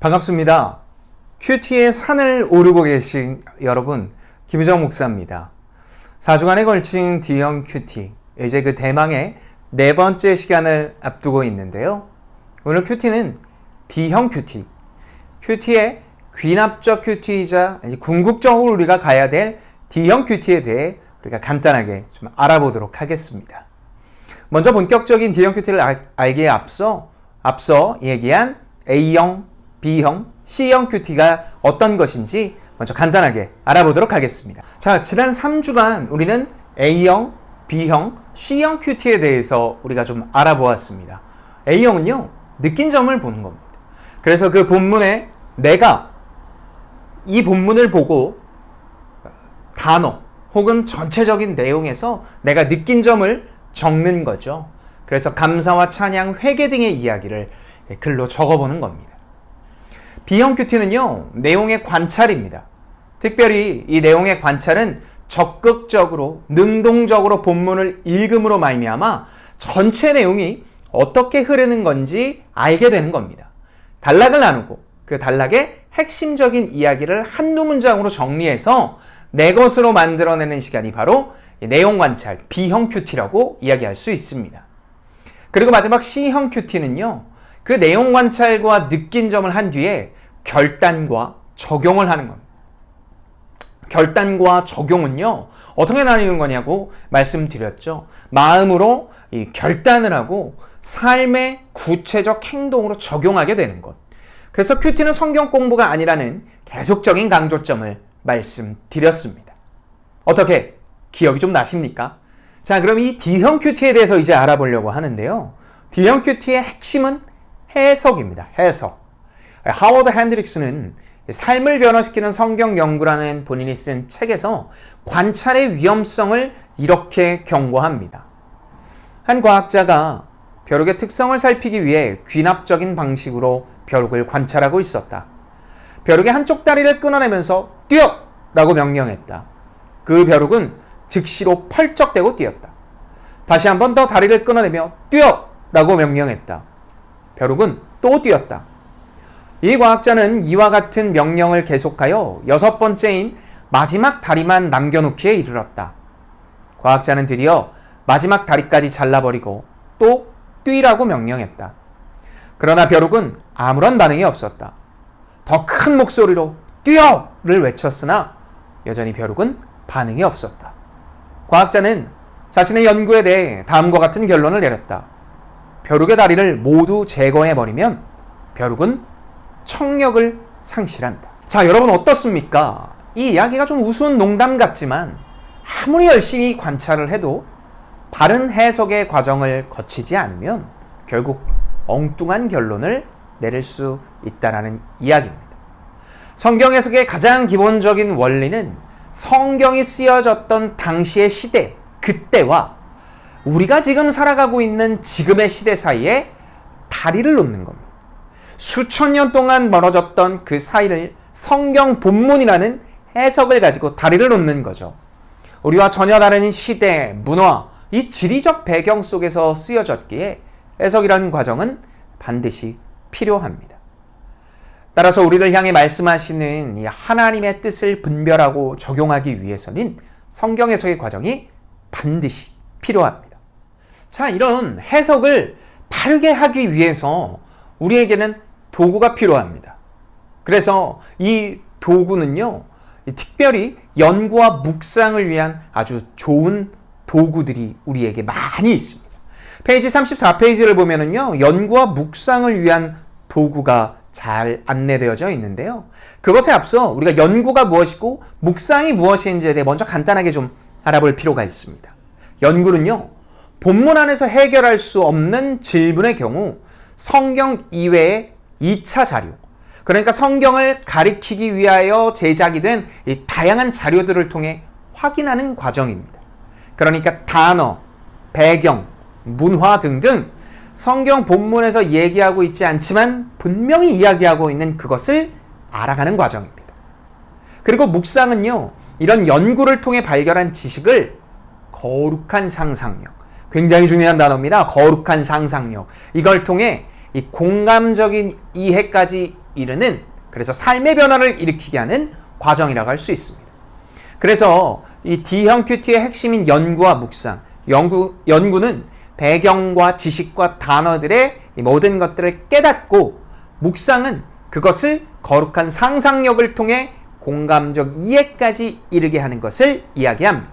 반갑습니다. 큐티의 산을 오르고 계신 여러분, 김유정 목사입니다. 4주간에 걸친 D형 큐티, 이제 그 대망의 네 번째 시간을 앞두고 있는데요. 오늘 큐티는 D형 큐티, 큐티의 귀납적 큐티이자 궁극적으로 우리가 가야 될 D형 큐티에 대해 우리가 간단하게 좀 알아보도록 하겠습니다. 먼저 본격적인 D형 큐티를 알기에 앞서 얘기한 A형, B형, C형 큐티가 어떤 것인지 먼저 간단하게 알아보도록 하겠습니다. 자, 지난 3주간 우리는 A형, B형, C형 큐티에 대해서 우리가 좀 알아보았습니다. A형은요, 느낀 점을 보는 겁니다. 그래서 그 본문에 내가 이 본문을 보고 단어 혹은 전체적인 내용에서 내가 느낀 점을 적는 거죠. 그래서 감사와 찬양, 회개 등의 이야기를 글로 적어보는 겁니다. B형 큐티는요, 내용의 관찰입니다. 특별히 이 내용의 관찰은 적극적으로, 능동적으로 본문을 읽음으로 말미암아 전체 내용이 어떻게 흐르는 건지 알게 되는 겁니다. 단락을 나누고 그 단락의 핵심적인 이야기를 한두 문장으로 정리해서 내 것으로 만들어내는 시간이 바로 내용 관찰, B형 큐티라고 이야기할 수 있습니다. 그리고 마지막 C형 큐티는요, 그 내용 관찰과 느낀 점을 한 뒤에 결단과 적용을 하는 겁니다. 결단과 적용은요, 어떻게 나뉘는 거냐고 말씀드렸죠. 마음으로 이 결단을 하고 삶의 구체적 행동으로 적용하게 되는 것. 그래서 큐티는 성경 공부가 아니라는 계속적인 강조점을 말씀드렸습니다. 어떻게 기억이 좀 나십니까? 자, 그럼 이 D형 큐티에 대해서 이제 알아보려고 하는데요. D형 큐티의 핵심은 해석입니다. 해석. 하워드 핸드릭스는 삶을 변화시키는 성경 연구라는 본인이 쓴 책에서 관찰의 위험성을 이렇게 경고합니다. 한 과학자가 벼룩의 특성을 살피기 위해 귀납적인 방식으로 벼룩을 관찰하고 있었다. 벼룩의 한쪽 다리를 끊어내면서 뛰어! 라고 명령했다. 그 벼룩은 즉시로 펄쩍대고 뛰었다. 다시 한 번 더 다리를 끊어내며 뛰어! 라고 명령했다. 벼룩은 또 뛰었다. 이 과학자는 이와 같은 명령을 계속하여 6번째인 마지막 다리만 남겨놓기에 이르렀다. 과학자는 드디어 마지막 다리까지 잘라버리고 또 뛰라고 명령했다. 그러나 벼룩은 아무런 반응이 없었다. 더 큰 목소리로 뛰어를 외쳤으나 여전히 벼룩은 반응이 없었다. 과학자는 자신의 연구에 대해 다음과 같은 결론을 내렸다. 벼룩의 다리를 모두 제거해버리면 벼룩은 청력을 상실한다. 자, 여러분 어떻습니까? 이 이야기가 좀 우스운 농담 같지만 아무리 열심히 관찰을 해도 바른 해석의 과정을 거치지 않으면 결국 엉뚱한 결론을 내릴 수 있다는 이야기입니다. 성경 해석의 가장 기본적인 원리는 성경이 쓰여졌던 당시의 시대, 그때와 우리가 지금 살아가고 있는 지금의 시대 사이에 다리를 놓는 겁니다. 수천 년 동안 멀어졌던 그 사이를 성경 본문이라는 해석을 가지고 다리를 놓는 거죠. 우리와 전혀 다른 시대, 문화, 이 지리적 배경 속에서 쓰여졌기에 해석이라는 과정은 반드시 필요합니다. 따라서 우리를 향해 말씀하시는 이 하나님의 뜻을 분별하고 적용하기 위해서는 성경 해석의 과정이 반드시 필요합니다. 자, 이런 해석을 바르게 하기 위해서 우리에게는 도구가 필요합니다. 그래서 이 도구는요, 특별히 연구와 묵상을 위한 아주 좋은 도구들이 우리에게 많이 있습니다. 페이지 34페이지를 보면은요, 연구와 묵상을 위한 도구가 잘 안내되어져 있는데요. 그것에 앞서 우리가 연구가 무엇이고 묵상이 무엇인지에 대해 먼저 간단하게 좀 알아볼 필요가 있습니다. 연구는요, 본문 안에서 해결할 수 없는 질문의 경우 성경 이외의 2차 자료, 그러니까 성경을 가리키기 위하여 제작이 된 이 다양한 자료들을 통해 확인하는 과정입니다. 그러니까 단어, 배경, 문화 등등 성경 본문에서 얘기하고 있지 않지만 분명히 이야기하고 있는 그것을 알아가는 과정입니다. 그리고 묵상은요, 이런 연구를 통해 발견한 지식을 거룩한 상상력, 굉장히 중요한 단어입니다. 거룩한 상상력. 이걸 통해 이 공감적인 이해까지 이르는, 그래서 삶의 변화를 일으키게 하는 과정이라고 할 수 있습니다. 그래서 이 D형 큐티의 핵심인 연구와 묵상, 연구는 배경과 지식과 단어들의 이 모든 것들을 깨닫고, 묵상은 그것을 거룩한 상상력을 통해 공감적 이해까지 이르게 하는 것을 이야기합니다.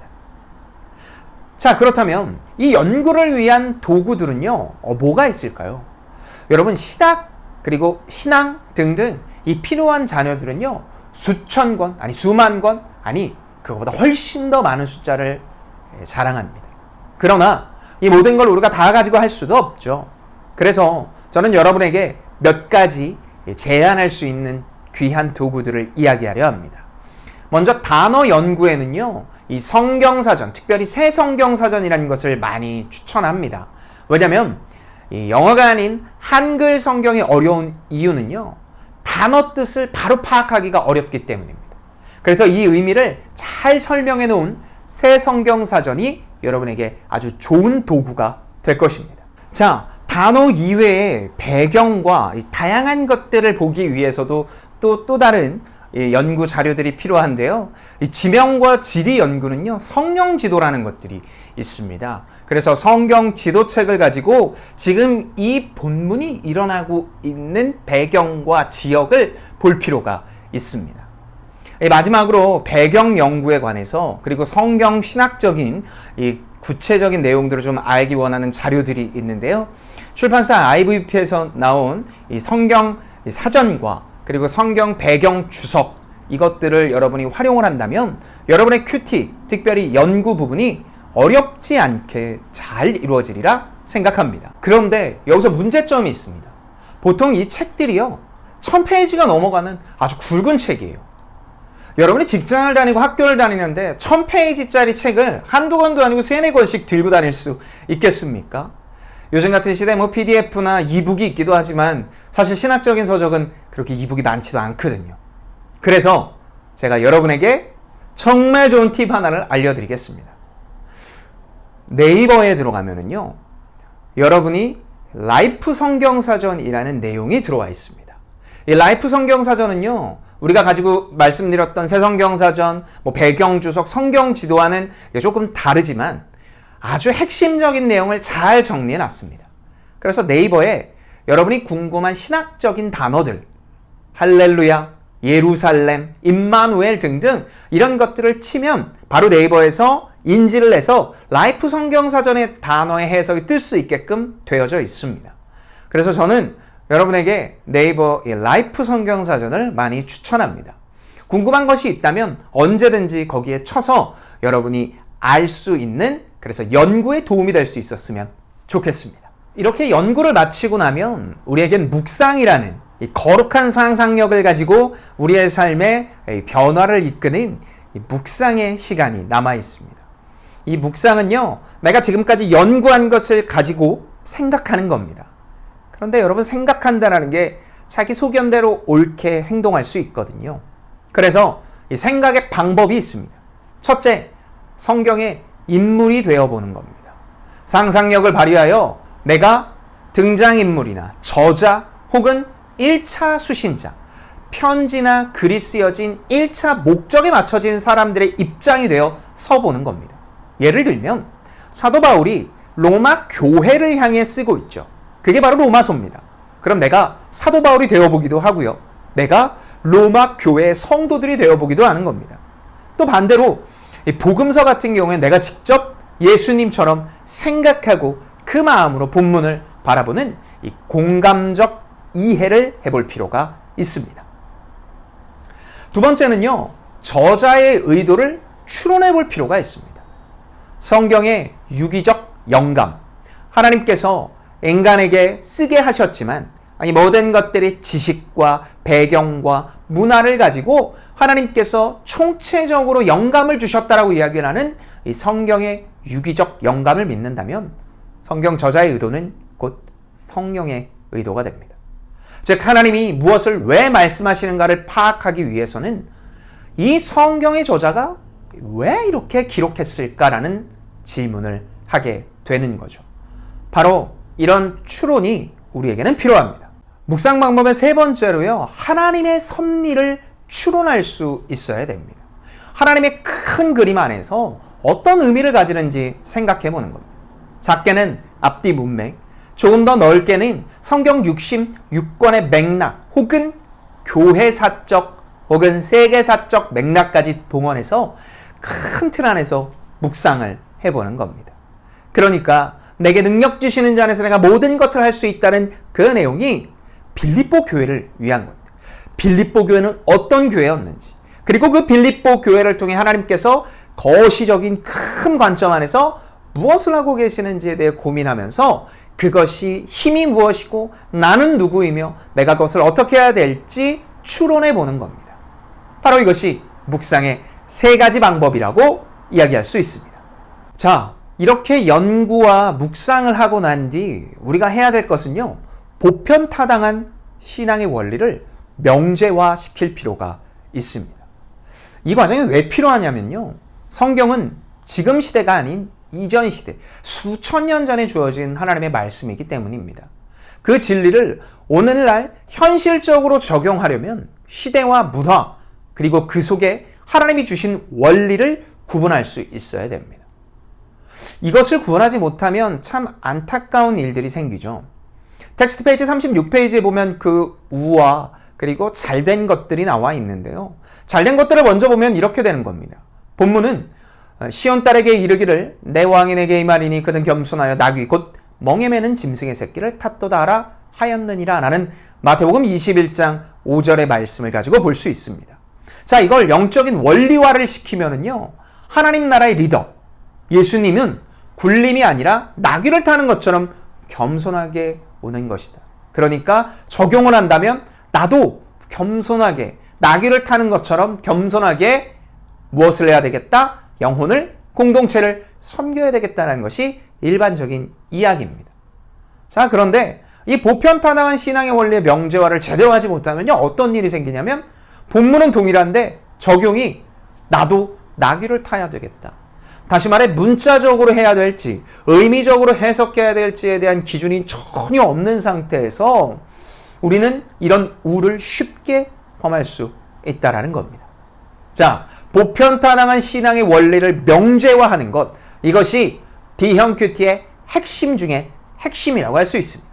자, 그렇다면 이 연구를 위한 도구들은요, 뭐가 있을까요? 여러분, 신학 그리고 신앙 등등 이 필요한 자료들은요, 수천 권, 아니 수만 권, 아니 그거보다 훨씬 더 많은 숫자를 자랑합니다. 그러나 이 모든 걸 우리가 다 가지고 할 수도 없죠. 그래서 저는 여러분에게 몇 가지 제안할 수 있는 귀한 도구들을 이야기하려 합니다. 먼저 단어 연구에는요, 이 성경사전, 특별히 새 성경사전이라는 것을 많이 추천합니다. 왜냐하면 이 영어가 아닌 한글 성경이 어려운 이유는요, 단어 뜻을 바로 파악하기가 어렵기 때문입니다. 그래서 이 의미를 잘 설명해 놓은 새 성경사전이 여러분에게 아주 좋은 도구가 될 것입니다. 자, 단어 이외의 배경과 다양한 것들을 보기 위해서도 또 다른 연구 자료들이 필요한데요. 이 지명과 지리 연구는요, 성령 지도라는 것들이 있습니다. 그래서 성경 지도책을 가지고 지금 이 본문이 일어나고 있는 배경과 지역을 볼 필요가 있습니다. 마지막으로 배경 연구에 관해서, 그리고 성경 신학적인 이 구체적인 내용들을 좀 알기 원하는 자료들이 있는데요. 출판사 IVP에서 나온 이 성경 사전과 그리고 성경 배경 주석, 이것들을 여러분이 활용을 한다면 여러분의 큐티, 특별히 연구 부분이 어렵지 않게 잘 이루어지리라 생각합니다. 그런데 여기서 문제점이 있습니다. 보통 이 책들이요, 1000페이지가 넘어가는 아주 굵은 책이에요. 여러분이 직장을 다니고 학교를 다니는데 1000페이지짜리 책을 한두 권도 아니고 3-4권씩 들고 다닐 수 있겠습니까? 요즘 같은 시대에 PDF나 이북이 있기도 하지만 사실 신학적인 서적은 그렇게 이북이 많지도 않거든요. 그래서 제가 여러분에게 정말 좋은 팁 하나를 알려드리겠습니다. 네이버에 들어가면은요, 여러분이 라이프 성경사전이라는 내용이 들어와 있습니다. 이 라이프 성경사전은요, 우리가 가지고 말씀드렸던 새 성경사전, 배경 주석, 성경 지도와는 조금 다르지만 아주 핵심적인 내용을 잘 정리해 놨습니다. 그래서 네이버에 여러분이 궁금한 신학적인 단어들, 할렐루야, 예루살렘, 임마누엘 등등 이런 것들을 치면 바로 네이버에서 인지를 해서 라이프 성경사전의 단어의 해석이 뜰 수 있게끔 되어져 있습니다. 그래서 저는 여러분에게 네이버 라이프 성경사전을 많이 추천합니다. 궁금한 것이 있다면 언제든지 거기에 쳐서 여러분이 알 수 있는, 그래서 연구에 도움이 될 수 있었으면 좋겠습니다. 이렇게 연구를 마치고 나면 우리에겐 묵상이라는 이 거룩한 상상력을 가지고 우리의 삶에 변화를 이끄는 이 묵상의 시간이 남아 있습니다. 이 묵상은요, 내가 지금까지 연구한 것을 가지고 생각하는 겁니다. 그런데 여러분, 생각한다는 게 자기 소견대로 옳게 행동할 수 있거든요. 그래서 이 생각의 방법이 있습니다. 첫째, 성경의 인물이 되어보는 겁니다. 상상력을 발휘하여 내가 등장인물이나 저자 혹은 1차 수신자, 편지나 글이 쓰여진 1차 목적에 맞춰진 사람들의 입장이 되어 서보는 겁니다. 예를 들면 사도 바울이 로마 교회를 향해 쓰고 있죠. 그게 바로 로마서입니다. 그럼 내가 사도 바울이 되어보기도 하고요, 내가 로마 교회의 성도들이 되어보기도 하는 겁니다. 또 반대로 이 복음서 같은 경우에 내가 직접 예수님처럼 생각하고 그 마음으로 본문을 바라보는 이 공감적 이해를 해볼 필요가 있습니다. 두 번째는요, 저자의 의도를 추론해 볼 필요가 있습니다. 성경의 유기적 영감, 하나님께서 인간에게 쓰게 하셨지만 모든 것들이 지식과 배경과 문화를 가지고 하나님께서 총체적으로 영감을 주셨다라고 이야기를 하는 이 성경의 유기적 영감을 믿는다면 성경 저자의 의도는 곧 성령의 의도가 됩니다. 즉, 하나님이 무엇을 왜 말씀하시는가를 파악하기 위해서는 이 성경의 저자가 왜 이렇게 기록했을까라는 질문을 하게 되는 거죠. 바로 이런 추론이 우리에게는 필요합니다. 묵상 방법의 세 번째로요. 하나님의 섭리를 추론할 수 있어야 됩니다. 하나님의 큰 그림 안에서 어떤 의미를 가지는지 생각해 보는 겁니다. 작게는 앞뒤 문맥, 조금 더 넓게는 성경 66권의 맥락 혹은 교회사적 혹은 세계사적 맥락까지 동원해서 큰 틀 안에서 묵상을 해보는 겁니다. 그러니까 내게 능력 주시는 자 안에서 내가 모든 것을 할 수 있다는 그 내용이 빌립보 교회를 위한 겁니다. 빌립보 교회는 어떤 교회였는지, 그리고 그 빌립보 교회를 통해 하나님께서 거시적인 큰 관점 안에서 무엇을 하고 계시는지에 대해 고민하면서 그것이 힘이 무엇이고 나는 누구이며 내가 그것을 어떻게 해야 될지 추론해 보는 겁니다. 바로 이것이 묵상의 세 가지 방법이라고 이야기할 수 있습니다. 자, 이렇게 연구와 묵상을 하고 난 뒤 우리가 해야 될 것은요, 보편타당한 신앙의 원리를 명제화시킬 필요가 있습니다. 이 과정이 왜 필요하냐면요, 성경은 지금 시대가 아닌 이전 시대, 수천 년 전에 주어진 하나님의 말씀이기 때문입니다. 그 진리를 오늘날 현실적으로 적용하려면 시대와 문화, 그리고 그 속에 하나님이 주신 원리를 구분할 수 있어야 됩니다. 이것을 구분하지 못하면 참 안타까운 일들이 생기죠. 텍스트 페이지 36페이지에 보면 그 우와 그리고 잘된 것들이 나와 있는데요. 잘된 것들을 먼저 보면 이렇게 되는 겁니다. 본문은 시온 딸에게 이르기를 내 왕인에게 이 말이니 그는 겸손하여 나귀 곧 멍에 매는 짐승의 새끼를 탓도다 하라 하였느니라 라는 마태복음 21장 5절의 말씀을 가지고 볼 수 있습니다. 자, 이걸 영적인 원리화를 시키면은요, 하나님 나라의 리더 예수님은 굴림이 아니라 나귀를 타는 것처럼 겸손하게 오는 것이다. 그러니까 적용을 한다면 나도 겸손하게 나귀를 타는 것처럼 겸손하게 무엇을 해야 되겠다? 영혼을, 공동체를 섬겨야 되겠다는 것이 일반적인 이야기입니다. 자, 그런데 이 보편타당한 신앙의 원리의 명제화를 제대로 하지 못하면요, 어떤 일이 생기냐면 본문은 동일한데 적용이 나도 나귀를 타야 되겠다. 다시 말해 문자적으로 해야 될지 의미적으로 해석해야 될지에 대한 기준이 전혀 없는 상태에서 우리는 이런 우를 쉽게 범할 수 있다는 겁니다. 자, 보편타당한 신앙의 원리를 명제화하는 것, 이것이 D형 큐티의 핵심 중에 핵심이라고 할 수 있습니다.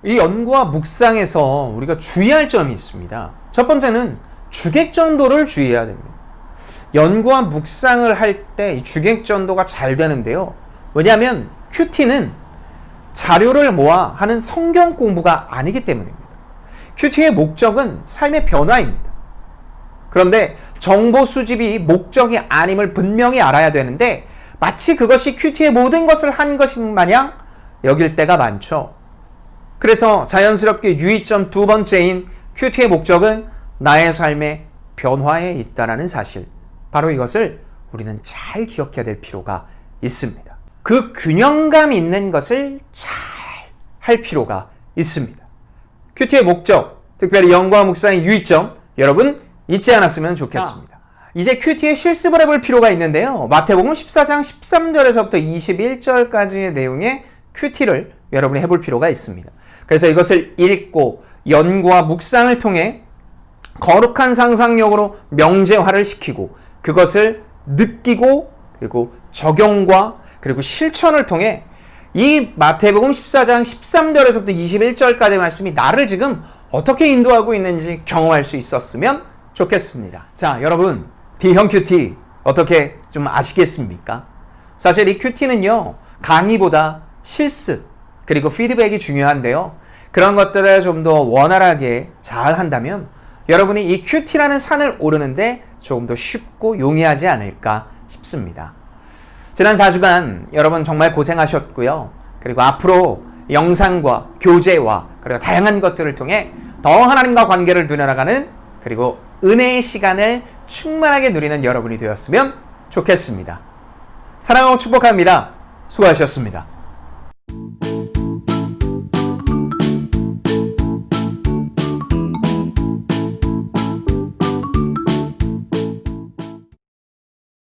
이 연구와 묵상에서 우리가 주의할 점이 있습니다. 첫 번째는 주객전도를 주의해야 됩니다. 연구와 묵상을 할 때 이 주객전도가 잘 되는데요. 왜냐하면 큐티는 자료를 모아 하는 성경 공부가 아니기 때문입니다. 큐티의 목적은 삶의 변화입니다. 그런데 정보 수집이 목적이 아님을 분명히 알아야 되는데 마치 그것이 큐티의 모든 것을 한 것인 마냥 여길 때가 많죠. 그래서 자연스럽게 유의점 두 번째인 큐티의 목적은 나의 삶의 변화에 있다는 사실, 바로 이것을 우리는 잘 기억해야 될 필요가 있습니다. 그 균형감 있는 것을 잘 할 필요가 있습니다. 큐티의 목적, 특별히 연구와 묵상의 유의점, 여러분 잊지 않았으면 좋겠습니다. 이제 큐티의 실습을 해볼 필요가 있는데요. 마태복음 14장 13절에서부터 21절까지의 내용의 큐티를 여러분이 해볼 필요가 있습니다. 그래서 이것을 읽고 연구와 묵상을 통해 거룩한 상상력으로 명제화를 시키고 그것을 느끼고 그리고 적용과 그리고 실천을 통해 이 마태복음 14장 13절에서부터 21절까지의 말씀이 나를 지금 어떻게 인도하고 있는지 경험할 수 있었으면 좋겠습니다. 자, 여러분 D형 큐티 어떻게 좀 아시겠습니까? 사실 이 큐티는요, 강의보다 실습 그리고 피드백이 중요한데요. 그런 것들을 좀 더 원활하게 잘 한다면 여러분이 이 큐티라는 산을 오르는데 조금 더 쉽고 용이하지 않을까 싶습니다. 지난 4주간 여러분 정말 고생하셨고요. 그리고 앞으로 영상과 교재와 그리고 다양한 것들을 통해 더 하나님과 관계를 누려나가는 그리고 은혜의 시간을 충만하게 누리는 여러분이 되었으면 좋겠습니다. 사랑하고 축복합니다. 수고하셨습니다.